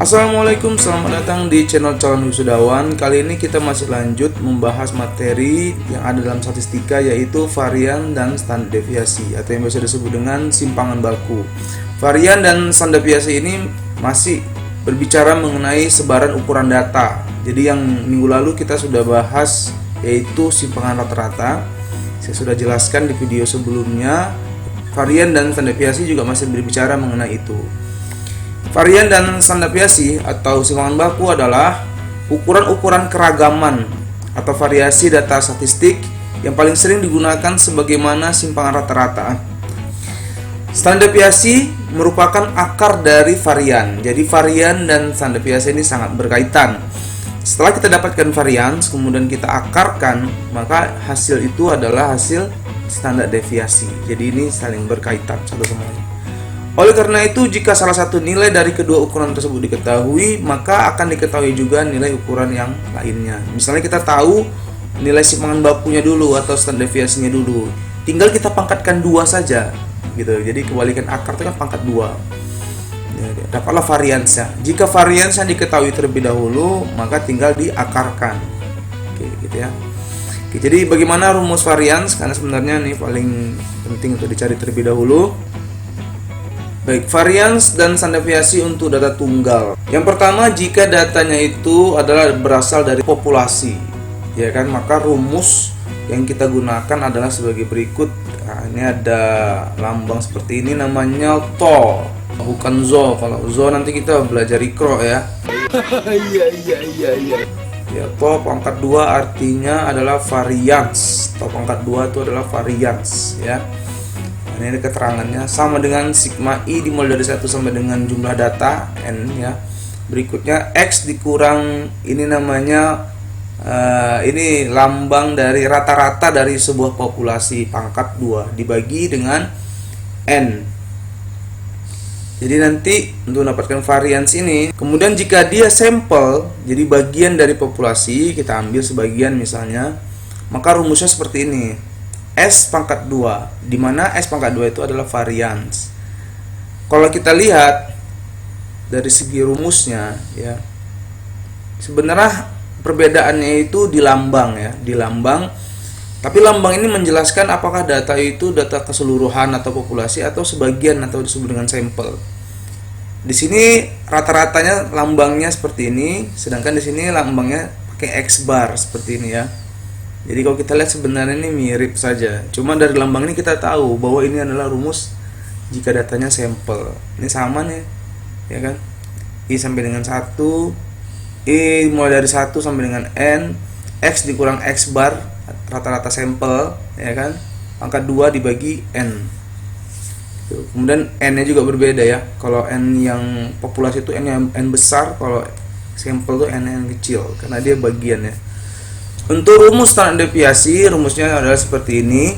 Assalamualaikum, selamat datang di channel Calon Wisudawan. Kali ini kita masih lanjut membahas materi yang ada dalam statistika, yaitu varian dan standar deviasi atau yang biasa disebut dengan simpangan baku. Varian dan standar deviasi ini masih berbicara mengenai sebaran ukuran data. Jadi yang minggu lalu kita sudah bahas yaitu simpangan rata-rata. Saya sudah jelaskan di video sebelumnya. Varian dan standar deviasi juga masih berbicara mengenai itu. Varian dan standar deviasi atau simpangan baku adalah ukuran-ukuran keragaman atau variasi data statistik yang paling sering digunakan sebagaimana simpangan rata-rata. Standar deviasi merupakan akar dari varian. Jadi varian dan standar deviasi ini sangat berkaitan. Setelah kita dapatkan varian, kemudian kita akarkan, maka hasil itu adalah hasil standar deviasi. Jadi ini saling berkaitan satu sama lain. Oleh karena itu, jika salah satu nilai dari kedua ukuran tersebut diketahui, maka akan diketahui juga nilai ukuran yang lainnya. Misalnya kita tahu nilai simpangan bakunya dulu atau standar deviasinya dulu, tinggal kita pangkatkan 2 saja gitu. Jadi kebalikan akar itu kan pangkat 2. Dapatlah variansnya. Jika variansnya diketahui terlebih dahulu, maka tinggal diakarkan. Oke, gitu ya. Oke, jadi bagaimana rumus varians? Karena sebenarnya ini paling penting untuk dicari terlebih dahulu. Baik, varians dan standar deviasi untuk data tunggal. Yang pertama, jika datanya itu adalah berasal dari populasi, ya kan, maka rumus yang kita gunakan adalah sebagai berikut. Nah, ini ada lambang seperti ini, namanya to, bukan zo. Kalau zo nanti kita belajar ikro ya. Iya. Ya, to pangkat 2 artinya adalah varians. To pangkat 2 itu adalah varians ya. Ini ada keterangannya, sama dengan sigma i dimulai dari 1 sampai dengan jumlah data n ya. Berikutnya x dikurang ini namanya ini lambang dari rata-rata dari sebuah populasi pangkat 2 dibagi dengan n. Jadi nanti untuk mendapatkan varians ini, kemudian jika dia sampel, jadi bagian dari populasi, kita ambil sebagian misalnya, maka rumusnya seperti ini. S pangkat 2, di mana S pangkat 2 itu adalah varians. Kalau kita lihat dari segi rumusnya ya, sebenarnya perbedaannya itu di lambang ya, di lambang. Tapi lambang ini menjelaskan apakah data itu data keseluruhan atau populasi atau sebagian atau disebut dengan sampel. Di sini rata-ratanya lambangnya seperti ini, sedangkan di sini lambangnya pakai X bar seperti ini ya. Jadi kalau kita lihat sebenarnya ini mirip saja. Cuma dari lambang ini kita tahu bahwa ini adalah rumus jika datanya sampel. Ini sama nih, ya kan? I sampai dengan 1, I mulai dari 1 sampai dengan N, X dikurang X bar, rata-rata sampel, ya kan? Pangkat 2 dibagi N. Kemudian N-nya juga berbeda ya. Kalau N yang populasi itu N yang N besar, kalau sampel itu N yang kecil, karena dia bagian ya. Untuk rumus standar deviasi, rumusnya adalah seperti ini.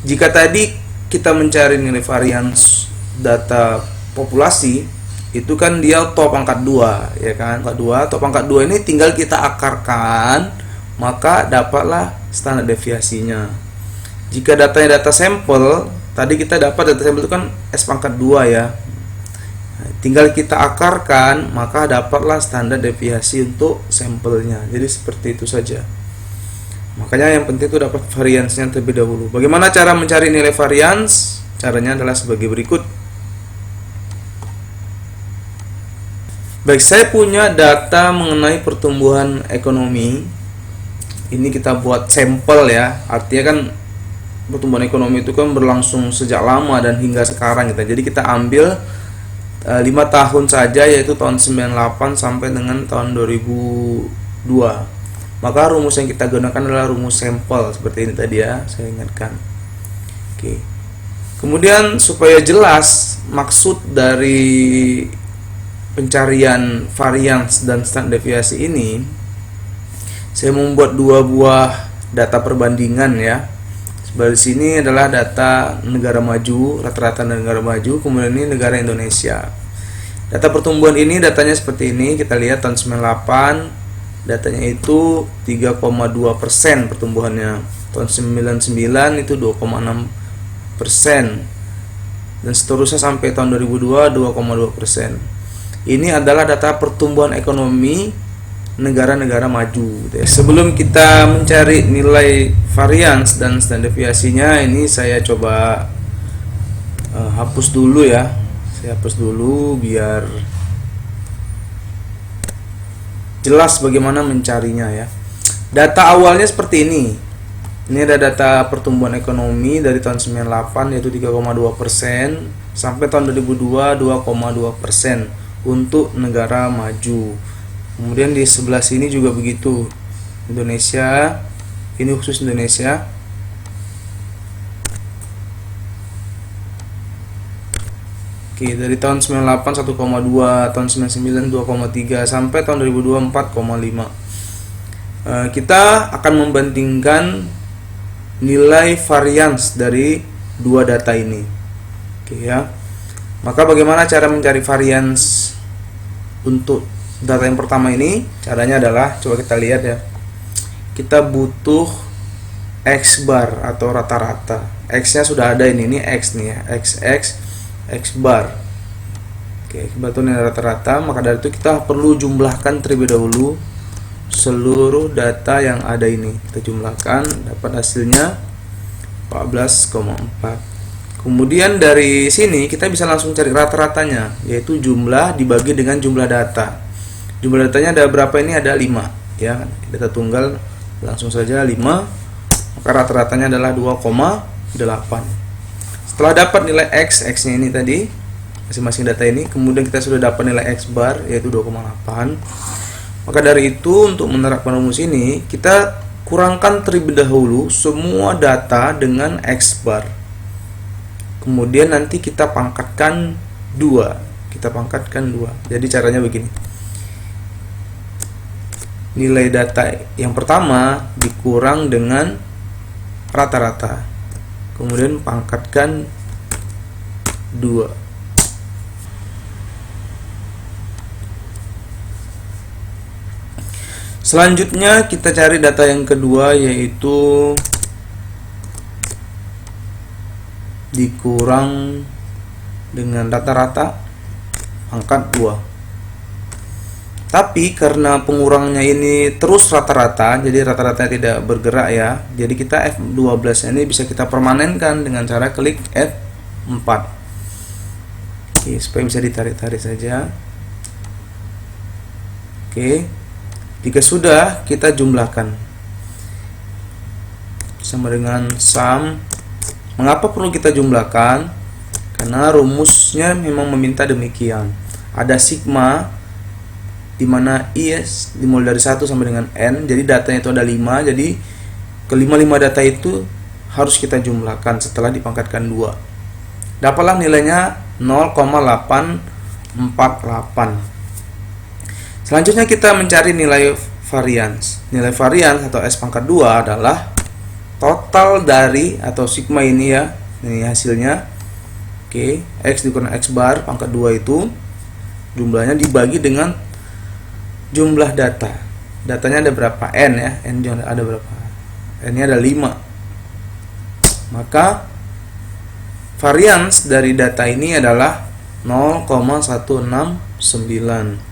Jika tadi kita mencari nilai varians data populasi, itu kan dia to pangkat 2, ya kan? Pangkat 2, to pangkat 2 ini tinggal kita akarkan, maka dapatlah standar deviasinya. Jika datanya data sampel, tadi kita dapat data sampel itu kan S pangkat 2 ya. Tinggal kita akarkan, maka dapatlah standar deviasi untuk sampelnya. Jadi seperti itu saja. Makanya yang penting itu dapat variansnya terlebih dahulu. Bagaimana cara mencari nilai varians? Caranya adalah sebagai berikut. Baik, saya punya data mengenai pertumbuhan ekonomi. Ini kita buat sampel ya. Artinya kan pertumbuhan ekonomi itu kan berlangsung sejak lama dan hingga sekarang gitu. Jadi kita ambil 5 tahun saja, yaitu tahun 98 sampai dengan tahun 2002. Maka rumus yang kita gunakan adalah rumus sampel seperti ini tadi ya, saya ingatkan. Oke. Kemudian supaya jelas maksud dari pencarian varians dan standar deviasi ini, saya membuat 2 buah data perbandingan ya. Sebelah sini adalah data negara maju, rata-rata negara maju, kemudian ini negara Indonesia. Data pertumbuhan ini datanya seperti ini, kita lihat tahun 98 datanya itu 3,2% pertumbuhannya. Tahun 99 itu 2,6%. Dan seterusnya sampai tahun 2002 2,2%. Ini adalah data pertumbuhan ekonomi negara-negara maju gitu ya. Sebelum kita mencari nilai variance dan standar deviasinya, ini saya coba hapus dulu ya. Saya hapus dulu biar jelas bagaimana mencarinya ya. Data awalnya seperti ini. Ini ada data pertumbuhan ekonomi dari tahun 98 yaitu 3,2% sampai tahun 2002 2,2% untuk negara maju. Kemudian di sebelah sini juga begitu. Indonesia, ini khusus Indonesia. Oke, dari tahun 98 1,2, tahun 99 2,3 sampai tahun 2002 4,5. Kita akan membandingkan nilai variance dari dua data ini. Oke ya. Maka bagaimana cara mencari variance untuk data yang pertama ini? Caranya adalah, coba kita lihat ya. Kita butuh X bar atau rata-rata. X-nya sudah ada ini X nih ya. X bar. Oke, X bar itu nilai rata-rata. Maka dari itu kita perlu jumlahkan terlebih dahulu seluruh data yang ada ini. Kita jumlahkan, dapat hasilnya 14,4. Kemudian dari sini kita bisa langsung cari rata-ratanya, yaitu jumlah dibagi dengan jumlah data. Jumlah datanya ada berapa ini? Ada 5 ya. Data tunggal langsung saja 5. Maka rata-ratanya adalah 2,8. Setelah dapat nilai X-nya ini tadi, masing-masing data ini, kemudian kita sudah dapat nilai X bar yaitu 2,8. Maka dari itu, untuk menerapkan rumus ini, kita kurangkan terlebih dahulu semua data dengan X bar. Kemudian nanti kita pangkatkan 2. Jadi caranya begini. Nilai data yang pertama dikurang dengan rata-rata. Kemudian pangkatkan 2. Selanjutnya kita cari data yang kedua, yaitu dikurang dengan rata-rata pangkat 2. Tapi karena pengurangnya ini terus rata-rata, jadi rata-ratanya tidak bergerak ya. Jadi kita F12 ini bisa kita permanenkan dengan cara klik F4. Oke, supaya bisa ditarik-tarik saja. Oke. Jika sudah, kita jumlahkan sama dengan sum. Mengapa perlu kita jumlahkan? Karena rumusnya memang meminta demikian. Ada sigma di mana i dimulai dari 1 sampai dengan n. Jadi datanya itu ada 5. Jadi kelima-lima data itu harus kita jumlahkan setelah dipangkatkan 2. Dapatlah nilainya 0,848. Selanjutnya kita mencari nilai variance. Nilai variance atau S pangkat 2 adalah total dari atau sigma ini ya. Ini hasilnya. Oke, X dikurang X bar pangkat 2 itu jumlahnya dibagi dengan jumlah data. Datanya ada berapa? N ya. N ada berapa? N-nya ada 5. Maka variance dari data ini adalah 0,169.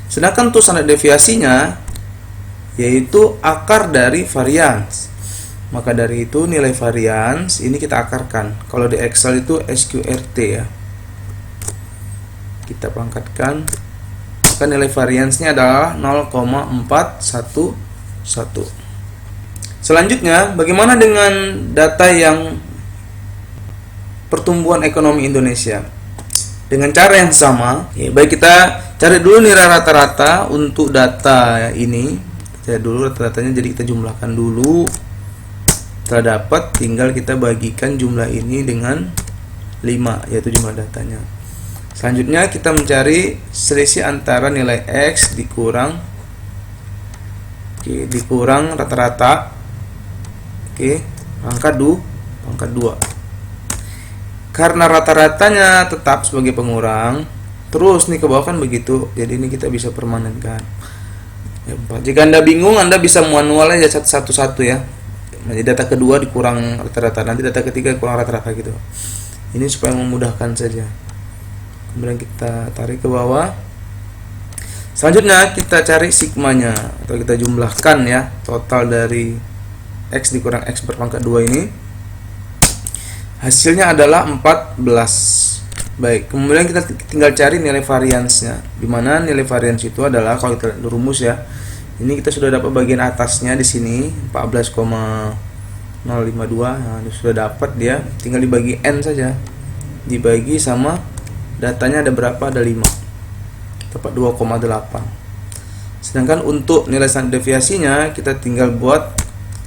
Sedangkan untuk standar deviasinya yaitu akar dari variance. Maka dari itu nilai variance ini kita akarkan. Kalau di Excel itu SQRT ya. Kita pangkatkan. Maka nilai variance-nya adalah 0,411. Selanjutnya, bagaimana dengan data yang pertumbuhan ekonomi Indonesia? Dengan cara yang sama, ya, baik kita cari dulu nilai rata-rata untuk data ini. Cari dulu rata-ratanya, jadi kita jumlahkan dulu. Setelah dapat, tinggal kita bagikan jumlah ini dengan 5, yaitu jumlah datanya. Selanjutnya kita mencari selisih antara nilai X dikurang rata-rata. Pangkat 2. Karena rata-ratanya tetap sebagai pengurang, terus nih ke bawah kan begitu. Jadi ini kita bisa permanenkan. Jika Anda bingung, Anda bisa manual aja satu-satu ya. Jadi data kedua dikurang rata-rata, nanti data ketiga kurang rata-rata gitu. Ini supaya memudahkan saja. Kemudian kita tarik ke bawah. Selanjutnya kita cari sigmanya atau kita jumlahkan ya, total dari X dikurang X berpangkat 2 ini. Hasilnya adalah 14. Baik, kemudian kita tinggal cari nilai variansnya. Dimana nilai varians itu adalah, kalau kita rumus ya, ini kita sudah dapat bagian atasnya di sini 14,052. Nah, ini sudah dapat dia, tinggal dibagi N saja. Dibagi sama datanya ada berapa? Ada 5. Dapat 2,8. Sedangkan untuk nilai standar deviasinya kita tinggal buat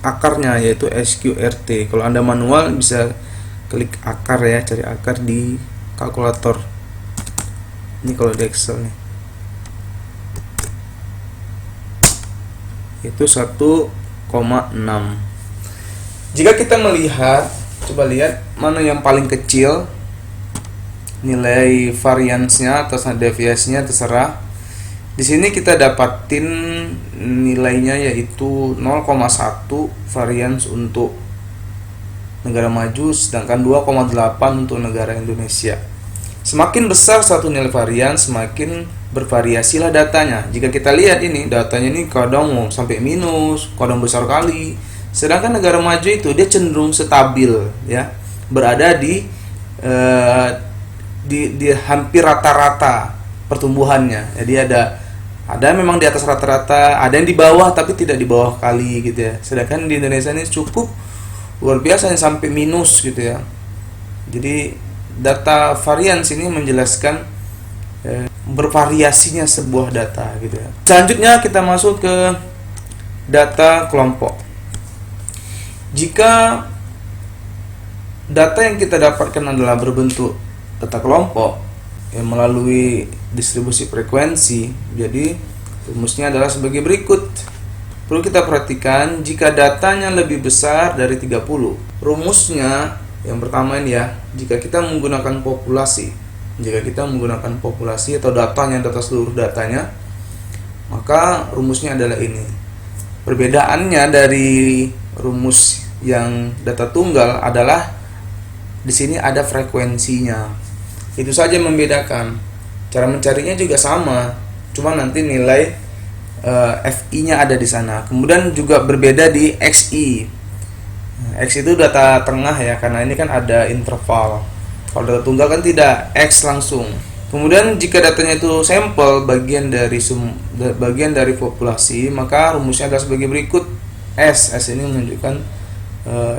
akarnya, yaitu SQRT. Kalau Anda manual bisa klik akar ya, cari akar di kalkulator. Ini kalau di Excel nih. Itu 1,6. Jika kita melihat, coba lihat mana yang paling kecil nilai variansnya atau standar deviasinya, terserah. Di sini kita dapatin nilainya yaitu 0,1 varians untuk negara maju, sedangkan 2,8 untuk negara Indonesia. Semakin besar satu nilai varian, semakin bervariasilah datanya. Jika kita lihat ini, datanya ini kadang mau sampai minus, kadang besar kali. Sedangkan negara maju itu dia cenderung stabil ya, berada di hampir rata-rata pertumbuhannya. Jadi ada memang di atas rata-rata, ada yang di bawah tapi tidak di bawah kali gitu ya. Sedangkan di Indonesia ini cukup luar biasa sampai minus gitu ya. Jadi data varians ini menjelaskan bervariasinya sebuah data gitu ya. Selanjutnya kita masuk ke data kelompok. Jika data yang kita dapatkan adalah berbentuk data kelompok yang melalui distribusi frekuensi, jadi rumusnya adalah sebagai berikut. Perlu kita perhatikan, jika datanya lebih besar dari 30, rumusnya yang pertama ini ya, jika kita menggunakan populasi. Jika kita menggunakan populasi atau datanya, data seluruh datanya, maka rumusnya adalah ini. Perbedaannya dari rumus yang data tunggal adalah di sini ada frekuensinya. Itu saja yang membedakan. Cara mencarinya juga sama, cuma nanti nilai FI-nya ada di sana. Kemudian juga berbeda di XI. X itu data tengah ya, karena ini kan ada interval. Kalau data tunggal kan tidak, X langsung. Kemudian jika datanya itu sampel, bagian dari populasi, maka rumusnya adalah sebagai berikut. S ini menunjukkan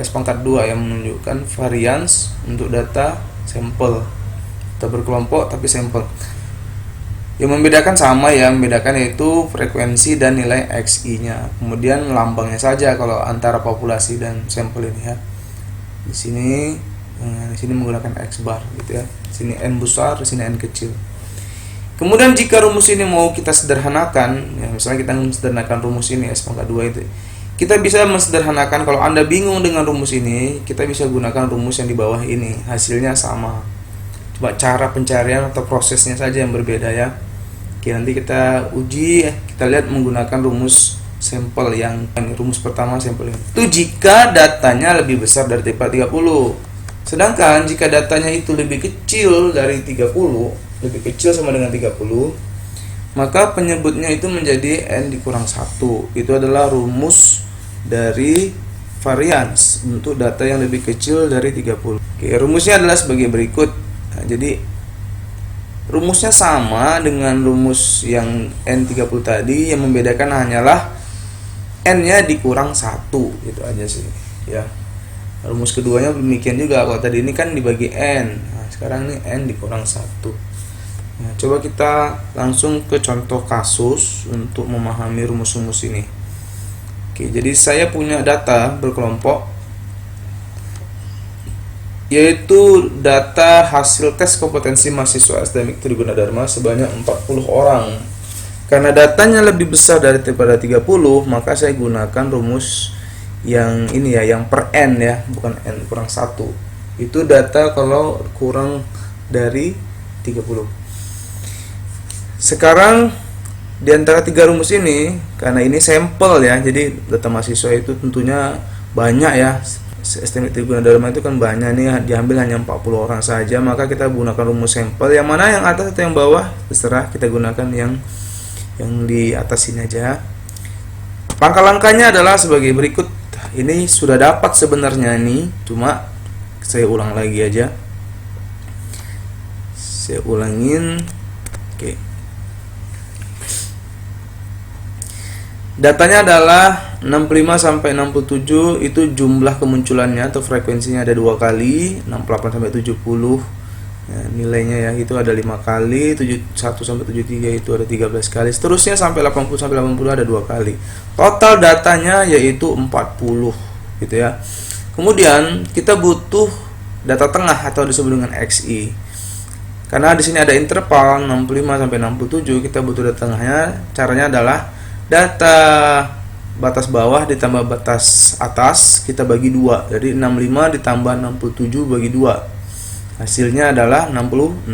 S pangkat 2 yang menunjukkan varians untuk data sampel. Data berkelompok tapi sampel. Yang membedakan sama ya, membedakan yaitu frekuensi dan nilai XI-nya. Kemudian lambangnya saja kalau antara populasi dan sampel ini ya. Di sini menggunakan X bar gitu ya. Di sini N besar, di sini N kecil. Kemudian jika rumus ini mau kita sederhanakan, ya misalnya kita sederhanakan rumus ini S pangkat 2 itu. Kita bisa mensederhanakan, kalau Anda bingung dengan rumus ini, kita bisa gunakan rumus yang di bawah ini. Hasilnya sama. Coba cara pencarian atau prosesnya saja yang berbeda ya. Oke, nanti kita uji, kita lihat menggunakan rumus sampel yang ini, rumus pertama sampel ini. Itu jika datanya lebih besar dari 30. Sedangkan jika datanya itu lebih kecil dari 30, lebih kecil sama dengan 30, maka penyebutnya itu menjadi N dikurang 1. Itu adalah rumus dari varians untuk data yang lebih kecil dari 30. Oke, rumusnya adalah sebagai berikut. Nah, jadi rumusnya sama dengan rumus yang N30 tadi, yang membedakan hanyalah N-nya dikurang 1, gitu aja sih ya. Rumus keduanya demikian juga, kalau tadi ini kan dibagi N, nah sekarang ini N dikurang 1. Nah, coba kita langsung ke contoh kasus untuk memahami rumus-rumus ini. Oke, jadi saya punya data berkelompok, yaitu data hasil tes kompetensi mahasiswa STM Trigunadarma sebanyak 40 orang. Karena datanya lebih besar daripada 30, maka saya gunakan rumus yang ini ya, yang per N ya, bukan N kurang 1. Itu data kalau kurang dari 30. Sekarang di antara 3 rumus ini, karena ini sampel ya, jadi data mahasiswa itu tentunya banyak ya. STM Trigunadarma itu kan banyak nih, diambil hanya 40 orang saja, maka kita gunakan rumus sampel. Yang mana yang atas atau yang bawah terserah, kita gunakan yang yang di atas ini aja. Langkah-langkahnya adalah sebagai berikut. Ini sudah dapat sebenarnya nih, cuma saya ulang lagi aja. Saya ulangin. Oke. Datanya adalah 65 sampai 67, itu jumlah kemunculannya atau frekuensinya ada 2 kali, 68 sampai 70. Ya, nilainya ya itu ada 5 kali, 71 sampai 73 itu ada 13 kali, seterusnya sampai 80 sampai 80 ada 2 kali. Total datanya yaitu 40 gitu ya. Kemudian kita butuh data tengah atau disebut dengan XI. Karena di sini ada interval 65 sampai 67, kita butuh data tengahnya. Caranya adalah data batas bawah ditambah batas atas kita bagi 2. Jadi 65 ditambah 67 bagi 2. Hasilnya adalah 66.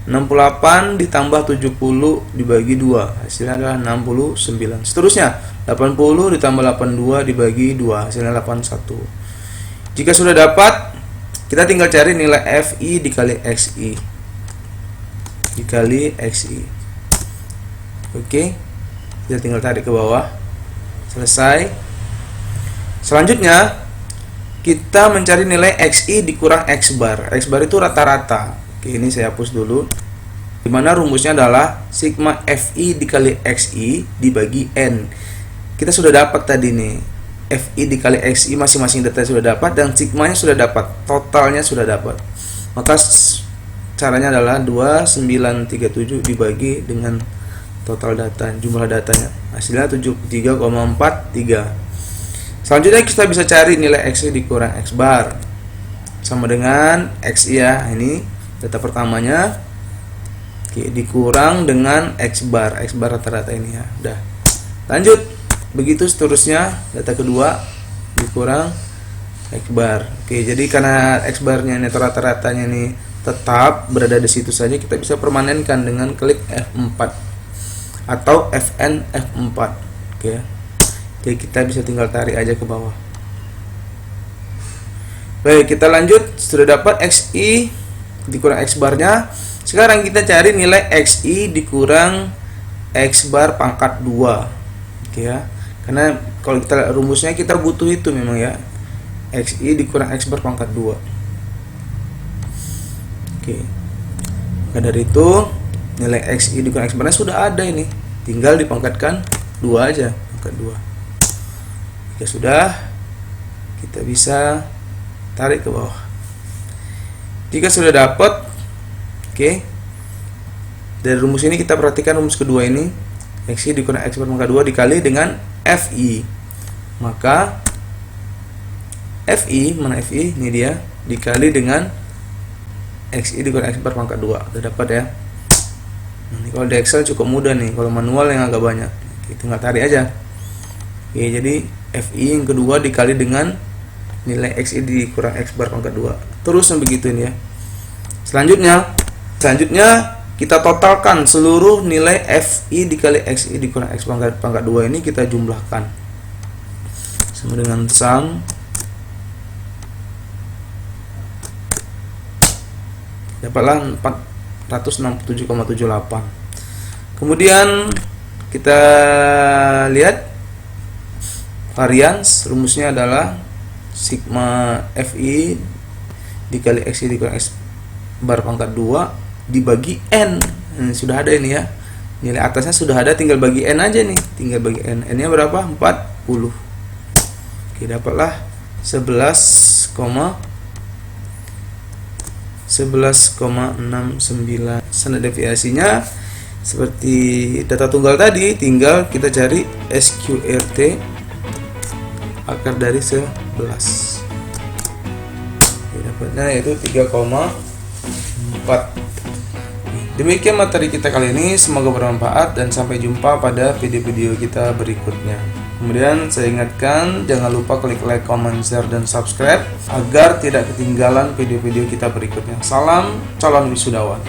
68 ditambah 70 dibagi 2. Hasilnya adalah 69. Seterusnya 80 ditambah 82 dibagi 2. Hasilnya 81. Jika sudah dapat, kita tinggal cari nilai FI dikali XI. Dikali XI. Oke. Kita tinggal tarik ke bawah. Selesai. Selanjutnya kita mencari nilai XI dikurang X bar. X bar itu rata-rata. Oke, ini saya hapus dulu. Dimana rumusnya adalah sigma FI dikali XI dibagi N. Kita sudah dapat tadi nih, FI dikali XI masing-masing data sudah dapat, dan sigmanya sudah dapat, totalnya sudah dapat. Maka caranya adalah 2937 dibagi dengan total data, jumlah datanya. Hasilnya 73,43. Selanjutnya kita bisa cari nilai XI dikurang X bar, sama dengan XI ya. Ini data pertamanya. Oke, dikurang dengan X bar rata-rata ini ya. Udah. Lanjut. Begitu seterusnya, data kedua dikurang X bar. Oke, jadi karena X barnya ini rata-ratanya ini tetap berada di situ saja, kita bisa permanenkan dengan klik F4 atau Fn F4. Oke. Jadi kita bisa tinggal tarik aja ke bawah. Baik, kita lanjut. Sudah dapat XI dikurang X barnya. Sekarang kita cari nilai XI dikurang X bar pangkat 2. Oke ya. Karena kalau kita rumusnya kita butuh itu memang ya. XI dikurang X bar pangkat 2. Oke. Maka dari itu nilai XI dikurang X barnya sudah ada ini. Tinggal dipangkatkan 2 aja, pangkat 2. Jika sudah, kita bisa tarik ke bawah. Jika sudah dapat, oke. Dari rumus ini kita perhatikan rumus kedua ini, XI dikurang X bar pangkat 2 dikali dengan FI. Maka FI, mana FI? Ini dia, dikali dengan XI dikurang X bar pangkat 2. Sudah dapat ya. Ini kalau di Excel cukup mudah nih, kalau manual yang agak banyak. Kita tinggal tarik aja. Oke, jadi FI yang kedua dikali dengan nilai XI dikurang X bar pangkat 2. Terus begitu ini ya. Selanjutnya kita totalkan seluruh nilai FI dikali XI dikurang X pangkat 2 ini, kita jumlahkan. Sama dengan sum. Dapatlah 467,78. Kemudian kita lihat varians, rumusnya adalah sigma FI dikali XI dikurang X bar pangkat 2 dibagi N. Ini sudah ada ini ya. Nilai atasnya sudah ada, tinggal bagi N aja nih. Tinggal bagi N. N-nya berapa? 40. Oke, dapatlah 11,69. Standar deviasinya seperti data tunggal tadi, tinggal kita cari SQRT akar dari 11. Dapatnya yaitu 3,4. Demikian materi kita kali ini, semoga bermanfaat dan sampai jumpa pada video-video kita berikutnya. Kemudian saya ingatkan, jangan lupa klik like, comment, share, dan subscribe agar tidak ketinggalan video-video kita berikutnya. Salam calon wisudawan.